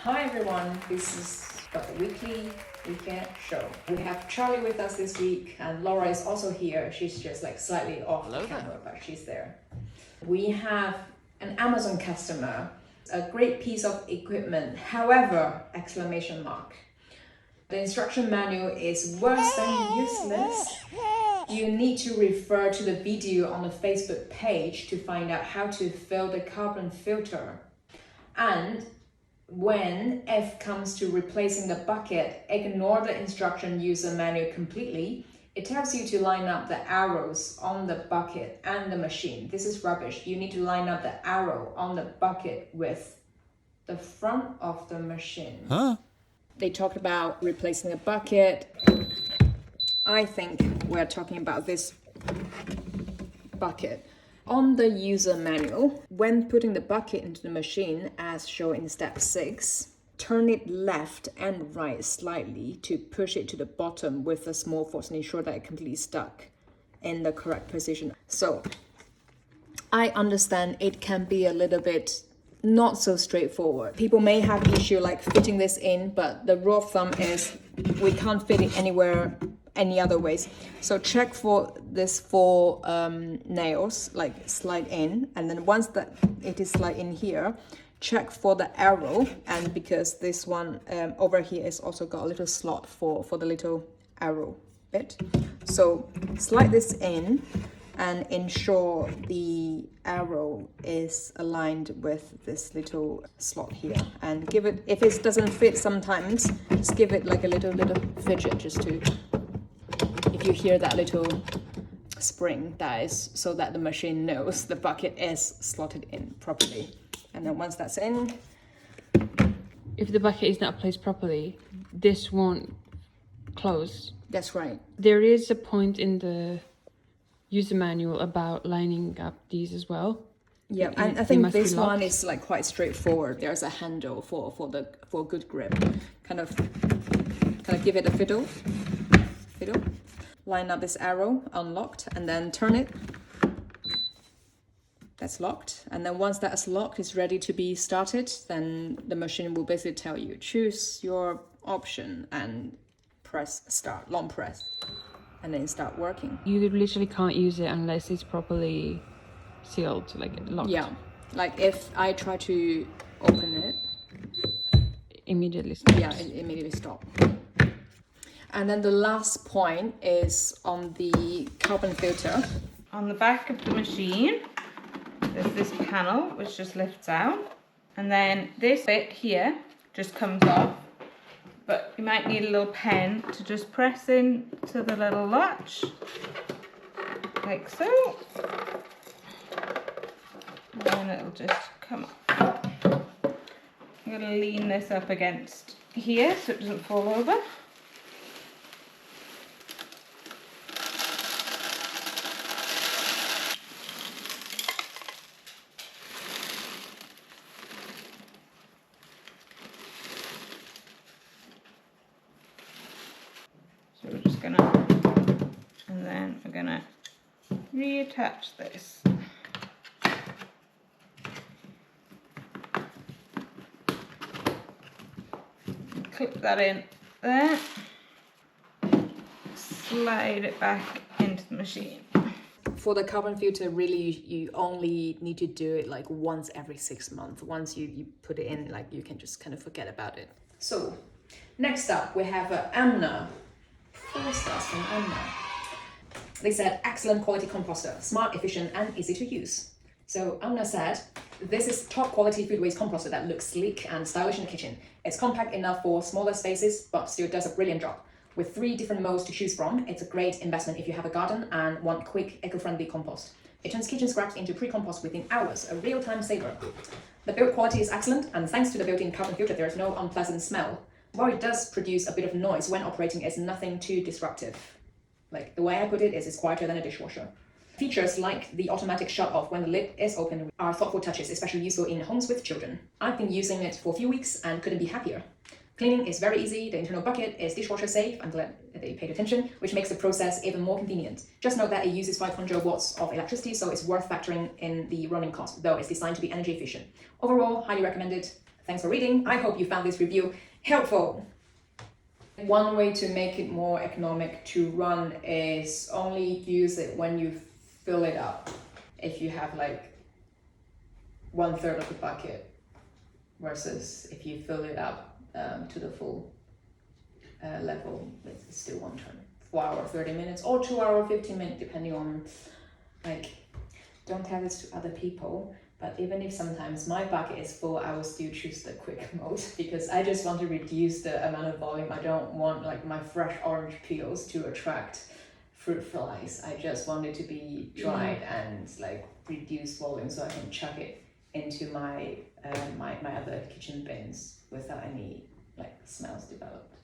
Hi everyone, this is the weekly WeeKett show. We have Charlie with us this week, and Laura is also here. She's just like slightly off the camera, but she's there. We have an Amazon customer, a great piece of equipment, however, exclamation mark. The instruction manual is worse than useless. You need to refer to the video on the Facebook page to find out how to fill the carbon filter. And when F comes to replacing the bucket, ignore the instruction user manual completely. It tells you to line up the arrows on the bucket and the machine. This is rubbish. You need to line up the arrow on the bucket with the front of the machine. They talked about replacing the bucket. I think we're talking about this bucket. On the user manual, when putting the bucket into the machine, as shown in step 6, turn it left and right slightly to push it to the bottom with a small force and ensure that it's completely stuck in the correct position. So, I understand it can be a little bit not so straightforward. People may have issue like fitting this in, but the rule of thumb is we can't fit it anywhere any other ways. So check for this 4 nails, like slide in, and then once that it is slide in here, check for the arrow, and because this one over here is also got a little slot for the little arrow bit. So slide this in and ensure the arrow is aligned with this little slot here, and give it, if it doesn't fit sometimes, just give it like a little fidget just to, if you hear that little spring, that is so that the machine knows the bucket is slotted in properly. And then once that's in, if the bucket is not placed properly, this won't close. That's right. There is a point in the user manual about lining up these as well. Yeah, and I think this one is like quite straightforward. There's a handle for good grip. Kind of give it a fiddle. Line up this arrow, unlocked, and then turn it. That's locked. And then once that's locked, it's ready to be started, then the machine will basically tell you, choose your option and press start, long press, and then start working. You literally can't use it unless it's properly sealed, like locked. Yeah, like if I try to open it, Immediately stops. Yeah, it immediately stops. And then the last point is on the carbon filter. On the back of the machine, there's this panel which just lifts out, and then this bit here just comes off, but you might need a little pen to just press in to the little latch, like so, and then it'll just come up. I'm going to lean this up against here so it doesn't fall over. So we're just gonna, and then we're gonna reattach this. Clip that in there, slide it back into the machine. For the carbon filter, really you only need to do it like once every 6 months. Once you put it in, like you can just kind of forget about it. So next up we have Amna. 4 stars from Amna. They said excellent quality composter, smart, efficient and easy to use. So Amna said, this is top quality food waste composter that looks sleek and stylish in the kitchen. It's compact enough for smaller spaces, but still does a brilliant job. With 3 different modes to choose from, it's a great investment if you have a garden and want quick, eco-friendly compost. It turns kitchen scraps into pre-compost within hours, a real time saver. The build quality is excellent, and thanks to the built-in carbon filter, there is no unpleasant smell. While it does produce a bit of noise when operating, it's nothing too disruptive. Like the way I put it is it's quieter than a dishwasher. Features like the automatic shut-off when the lid is open are thoughtful touches, especially useful in homes with children. I've been using it for a few weeks and couldn't be happier. Cleaning is very easy, the internal bucket is dishwasher safe, I'm glad they paid attention, which makes the process even more convenient. Just note that it uses 500 watts of electricity, so it's worth factoring in the running cost, though it's designed to be energy efficient. Overall, highly recommended. Thanks for reading. I hope you found this review helpful. One way to make it more economic to run is only use it when you fill it up. If you have like 1/3 of the bucket versus if you fill it up to the full level, it's still 1 turn. 4 hour 30 minutes or 2 hour 15 minutes, depending on, like, don't tell this to other people, but even if sometimes my bucket is full, I will still choose the quick mode because I just want to reduce the amount of volume. I don't want like my fresh orange peels to attract fruit flies. I just want it to be dried and like reduce volume so I can chuck it into my my other kitchen bins without any like smells developed.